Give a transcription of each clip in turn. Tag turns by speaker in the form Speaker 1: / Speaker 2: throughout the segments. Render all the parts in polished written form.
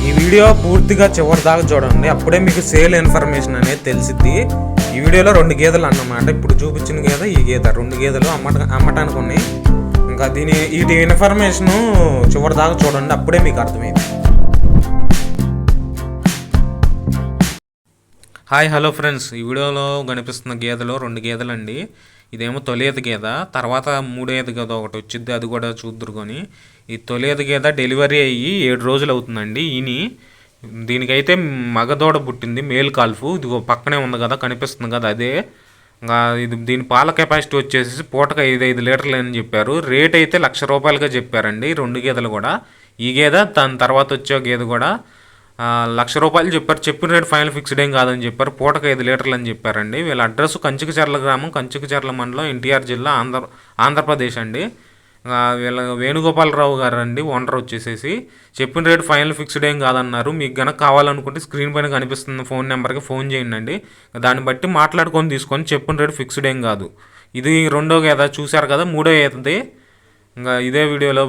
Speaker 1: ఈ వీడియో పూర్తిగా చివరి దాకా చూడండి, అప్పుడే మీకు సేల్ ఇన్ఫర్మేషన్ అనేది తెలిసిద్ది. ఈ వీడియోలో 2 గేదెలు అన్నమాట. ఇప్పుడు చూపించిన గేదె ఈ గేదె, 2 గేదెలు అమ్మటానికి ఉన్నాయి. ఇంకా వీటి ఇన్ఫర్మేషను చివరి దాకా చూడండి, అప్పుడే మీకు అర్థమైంది. హాయ్ హలో ఫ్రెండ్స్, ఈ వీడియోలో కనిపిస్తున్న గేదెలు 2 గేదెలు అండి. ఇదేమో తొలియత గేదె, తర్వాత 3వ గేదె ఒకటి వచ్చింది, అది కూడా చూద్దురుకొని. ఈ తొలియత గేదె డెలివరీ అయ్యి 7 రోజులు అవుతుందండి. దీనికైతే మగదోడ పుట్టింది, మేల్ కాల్ఫ్. ఇది పక్కనే ఉంది కదా, కనిపిస్తుంది కదా, అదే. ఇంకా దీని పాల కెపాసిటీ వచ్చేసి పూటకు 5 లీటర్లు అని చెప్పారు. రేట్ అయితే ₹1,00,000గా చెప్పారండి 2 గేదెలు కూడా. ఈ గేదె దాని తర్వాత వచ్చే గేదె కూడా ₹1,00,000 చెప్పారు. చెప్పిన రేట్ ఫైనల్ ఫిక్స్డ్ ఏం కాదని చెప్పారు. పూటకు 5 లీటర్లు అని చెప్పారండి. వీళ్ళ అడ్రస్ కంచికచర్ల గ్రామం, కంచికచర్ల మండలం, ఎన్టీఆర్ జిల్లా, ఆంధ్రప్రదేశ్ అండి. వీళ్ళ వేణుగోపాలరావు గారు అండి ఓనర్ వచ్చేసేసి. చెప్పిన రేట్ ఫైనల్ ఫిక్స్డ్ ఏం కాదన్నారు. మీకు గనక కావాలనుకుంటే స్క్రీన్ పైన కనిపిస్తున్న ఫోన్ నెంబర్కి ఫోన్ చేయండి అండి. దాన్ని బట్టి మాట్లాడుకొని తీసుకొని చెప్పిన రేట్ ఫిక్స్డ్ ఏం కాదు. ఇది 2వ గేదె చూశారు కదా, 3వ గేదెది. ఇంకా ఇదే వీడియోలో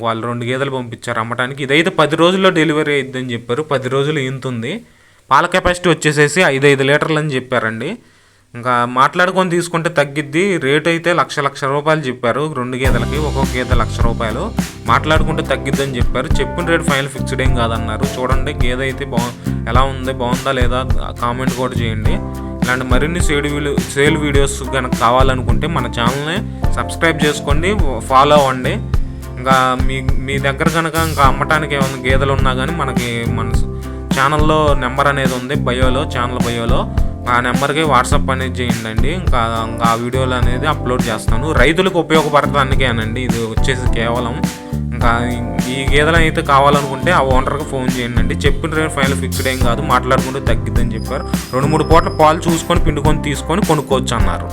Speaker 1: వాళ్ళు 2 గేదెలు పంపించారు అమ్మటానికి. ఇదైతే 10 రోజుల్లో డెలివరీ అయిద్దని చెప్పారు. 10 రోజులు ఈంతుంది. పాల కెపాసిటీ వచ్చేసేసి 5 లీటర్లు అని చెప్పారండి. ఇంకా మాట్లాడుకొని తీసుకుంటే తగ్గిద్ది. రేట్ అయితే ₹1,00,000 చెప్పారు 2 గేదెలకి. ఒక్కొక్క గేదె ₹1,00,000. మాట్లాడుకుంటే తగ్గిద్దని చెప్పారు. చెప్పిన రేట్ ఫైనల్ ఫిక్స్డ్ ఏం కాదన్నారు. చూడండి గేదె అయితే ఎలా ఉంది, బాగుందా లేదా కామెంట్ కూడా చేయండి. ఇలాంటి మరిన్ని సేల్ వీడియోస్ కనుక కావాలనుకుంటే మన ఛానల్ని సబ్స్క్రైబ్ చేసుకోండి, ఫాలో అవ్వండి. ఇంకా మీ దగ్గర కనుక ఇంకా అమ్మటానికి ఏమైనా గేదెలు ఉన్నా కానీ మన ఛానల్లో నెంబర్ అనేది ఉంది ఛానల్ బయోలో. ఆ నెంబర్కి వాట్సాప్ అనేది చేయండి. ఇంకా ఆ వీడియోలు అనేది అప్లోడ్ చేస్తాను. రైతులకు ఉపయోగపడటానికేనండి ఇది వచ్చేసి కేవలం. ఇంకా ఈ గేదెలు అయితే కావాలనుకుంటే ఆ ఓనర్కి ఫోన్ చేయండి అండి. చెప్పిన రేట్ ఫైనల్ ఫిక్స్డ్ ఏం కాదు, మాట్లాడుకుంటే తగ్గిద్దని చెప్పారు. 2-3 పూటల పాలు చూసుకొని పిండుకొని తీసుకొని కొనుక్కోవచ్చు అన్నారు.